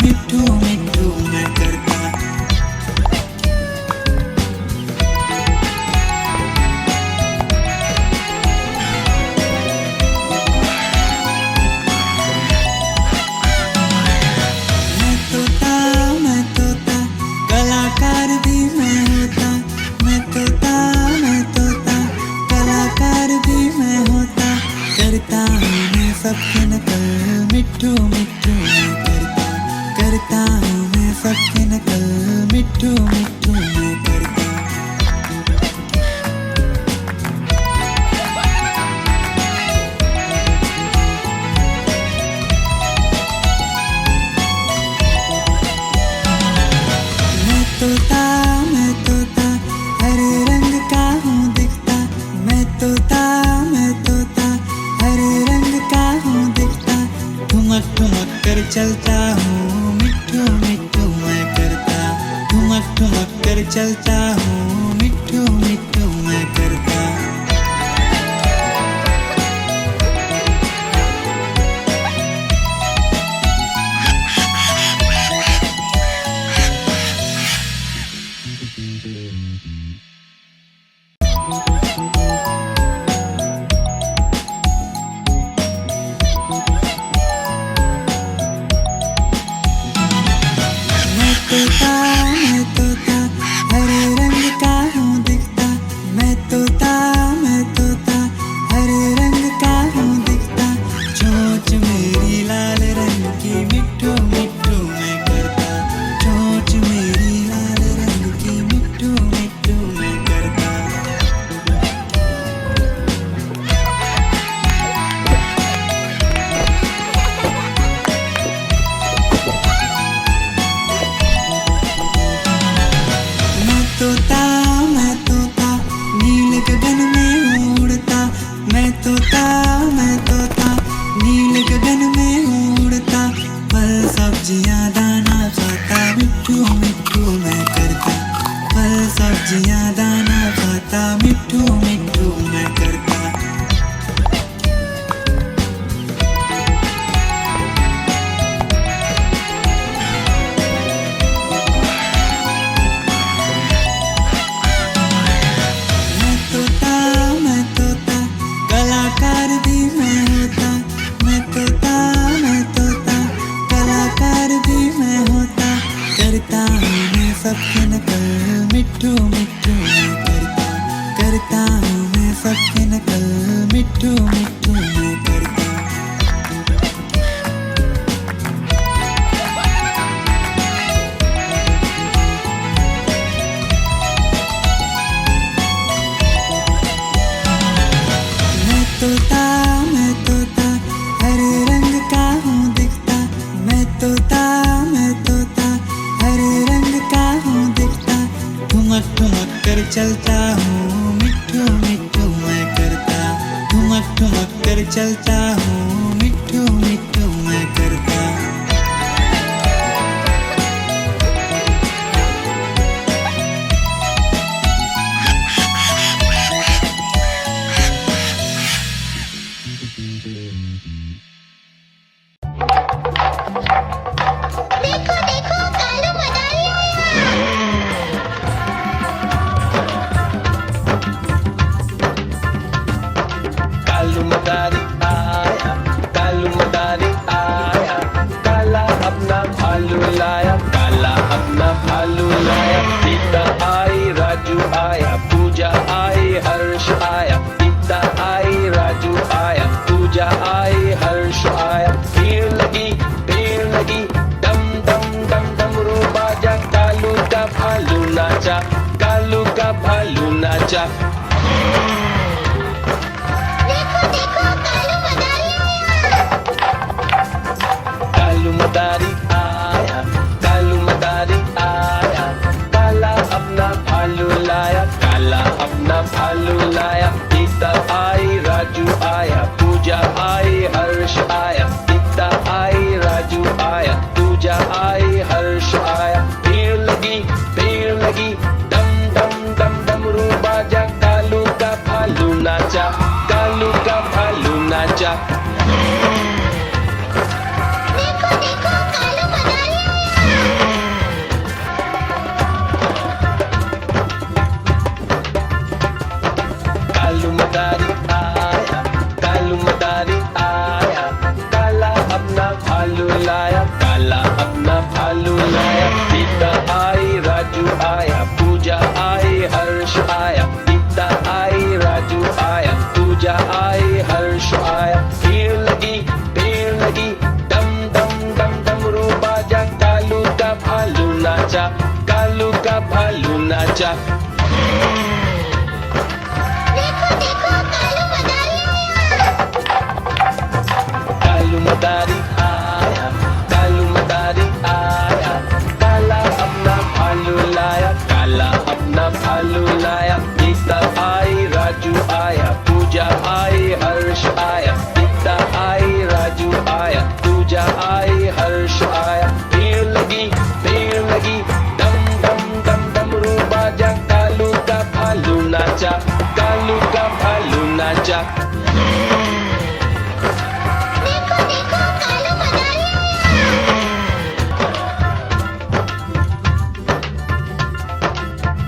मिट्ठू मिट्ठू मैं करता। मैं तोता कलाकार भी मैं होता। मैं तोता कलाकार भी मैं होता। करता हूँ मैं सबकी नकल मिट्ठू मिट्ठू मैं करता। करता हूँ मैं सबकी नकल मिट्ठू मिट्ठू मैं करता। मैं तोता हरे रंग का हूँ दिखता। मैं तोता हरे रंग का हूँ दिखता। ठुमक ठुमक कर चलता हूँ मिट्ठू मिट्ठू मैं करता। ठुमक ठुमक कर चलता हूँ मिट्ठू मिट्ठू मैं करता। मैं तोता हरे रंग का हूँ दिखता। मैं तोता हरे रंग का हूँ दिखता। चोंच मेरी लाल रंग की मिट्ठू मिट्ठू मैं करता। चोंच मेरी लाल रंग की मिट्ठू मिट्ठू मैं करता। मैं तोता नील गगन में उड़ता। मैं तोता नील गगन में उड़ता। फल सब्जियाँ दाना खाता मिट्ठू मिट्ठू मैं करता। फल सब्जियाँ दाना खाता मिट्ठू मिट्ठू मैं करता। मैं तोता कलाकार भी मैं होता। मैं तोता कलाकार भी मैं होता। करता हूँ मैं सबकी नकल मिट्ठू मिट्ठू मैं करता। करता हूँ मैं सबकी नकल मिट्ठू मिट्ठू मैं करता। मैं तोता हरे रंग का हूँ दिखता। मैं तोता हरे रंग का हूँ दिखता। ठुमक ठुमक कर चलता हूँ मिट्ठू मिट्ठू मैं करता। ठुमक ठुमक कर चलता हूँ मिट्ठू मिट्ठू मैं करता। देखो देखो कालू मदारी आया। कालू मदारी आया। काला अपना भालू लाया। काला अपना भालू लाया। सीता आई राजू आया। पूजा आई हर्ष आया। सीता आई राजू आया। पूजा आई हर्ष आया। भीड़ लगी डम डम डम डमरू बाजा। कालू का भालू नाचा। कालू का भालू नाचा। देखो देखो कालू मदारी आया। कालू मदारी आया। काला अपना भालू लाया। काला अपना भालू लाया। सीता आई राजू आया। पूजा आई हर्ष आया। सीता आई राजू आया। पूजा आई हर्ष आया। भीड़ लगी डम डम डम डमरू बाजा। कालू का भालू नाचा। कालू का भालू नाचा। देखो देखो कालू मदारी नाचा। देखो देखो कालू मदारी आया। कालू मदारी आया, कालू मदारी आया, काला अपना भालू लाया, काला अपना भालू लाया। गीता आई, राजू आया, पूजा आई, हर्ष आया। गीता आई, राजू आया, पूजा आई, हर्ष आया। भीड़ लगी, डम डम डम डमरू बाजा, कालू का भालू नाचा, कालू का भालू नाचा। देखो देखो कालू मदारी आया।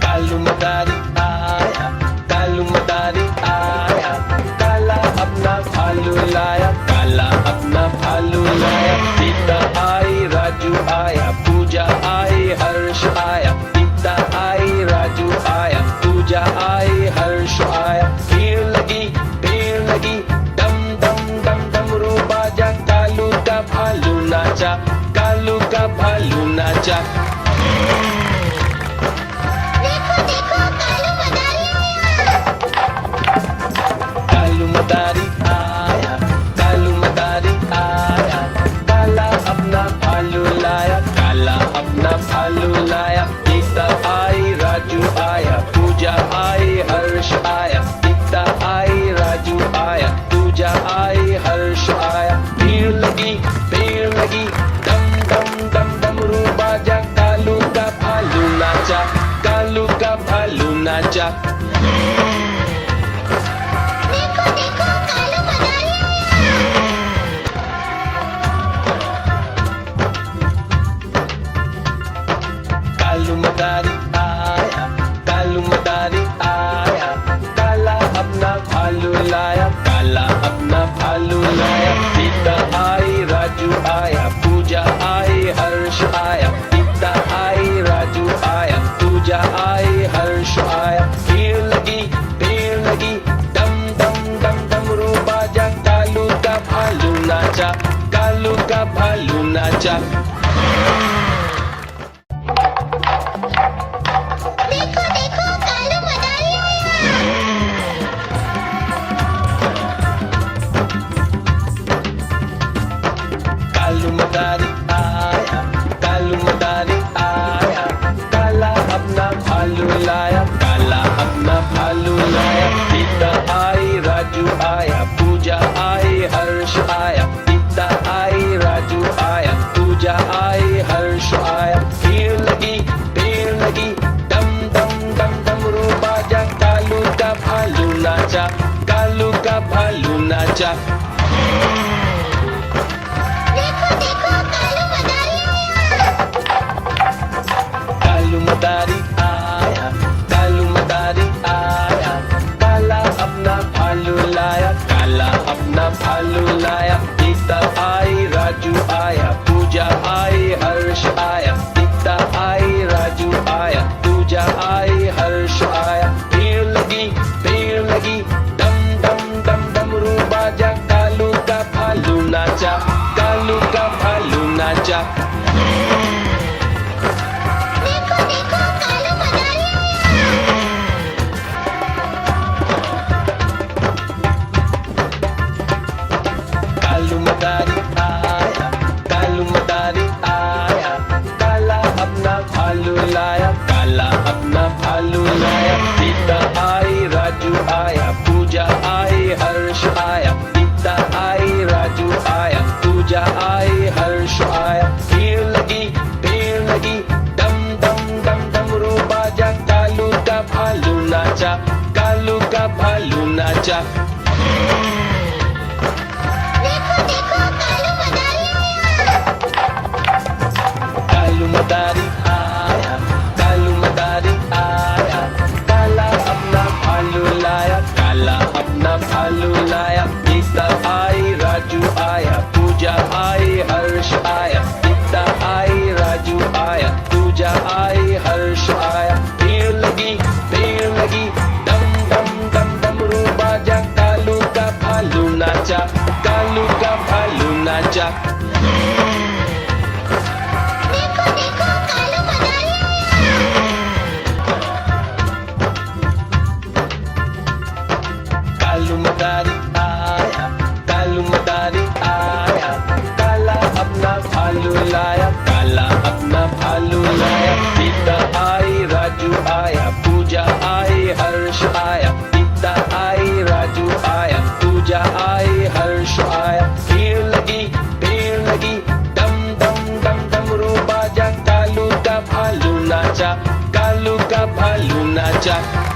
कालू मदारी आया, कालू मदारी आया, काला अपना भालू लाया, काला अपना भालू लाया। गीता आई, राजू आया, पूजा आई, हर्ष आया। गीता आई, राजू आया, पूजा आई, हर्ष आया। भीड़ लगी, डम डम डम डमरू बाजा, कालू का भालू नाचा, कालू का भालू नाचा। देखो देखो कालू मदारी आया। कालू मदारी आया, कालू मदारी आया, काला अपना भालू लाया, काला अपना भालू लाया। गीता आई, राजू आया, पूजा आई, हर्ष आया। गीता आई, राजू आया, पूजा आई, हर्ष आया। भीड़ लगी, डम डम डम डमरू बाजा, कालू का भालू नाचा, कालू का भालू नाचा। देखो देखो कालू मदारी आया। कालू मदारी आया, कालू मदारी आया, काला अपना भालू लाया, काला अपना भालू लाया। गीता आई, राजू आया, पूजा आई, हर्ष आया। गीता आई, राजू आया, पूजा आई, हर्ष आया। भीड़ लगी, डम डम डम डमरू बाजा, कालू का भालू नाचा, कालू का भालू नाचा। देखो देखो कालू मदारी आया। कालू मदारी आया, कालू मदारी आया, काला अपना भालू लाया, काला अपना भालू लाया। गीता आई, राजू आया, पूजा आई, हर्ष आया। गीता आई, राजू आया, पूजा आई, हर्ष आया। भीड़ लगी, डम डम डम डमरू बाजा, कालू का भालू नाचा, कालू का भालू नाचा। देखो देखो कालू मदारी आया। कालू मदारी आया, कालू मदारी आया, काला अपना भालू लाया, काला अपना भालू लाया। गीता आई, राजू आया, पूजा आई, हर्ष आया। गीता आई, राजू आया, पूजा आई, हर्ष आया। भीड़ लगी, डम डम डम डमरू बाजा, कालू का भालू नाचा, कालू का भालू नाचा। देखो देखो कालू मदारी आया। कालू मदारी आया, कालू मदारी आया, काला अपना भालू लाया, काला अपना भालू लाया। गीता आई, राजू आया, पूजा आई, हर्ष आया। गीता आई, राजू आया, पूजा आई, हर्ष आया। भीड़ लगी, डम डम डम डमरू बाजा, कालू का भालू नाचा, कालू का भालू नाचा। देखो देखो कालू मदारी आया। कालू मदारी आया, कालू मदारी आया, काला अपना भालू लाया, काला अपना भालू लाया। गीता आई, राजू आया, पूजा आई, हर्ष आया। गीता आई, राजू आया, पूजा आई, हर्ष आया। भीड़ लगी, डम डम डम डमरू बाजा, कालू का भालू नाचा, कालू का भालू नाचा। देखो देखो कालू पूजा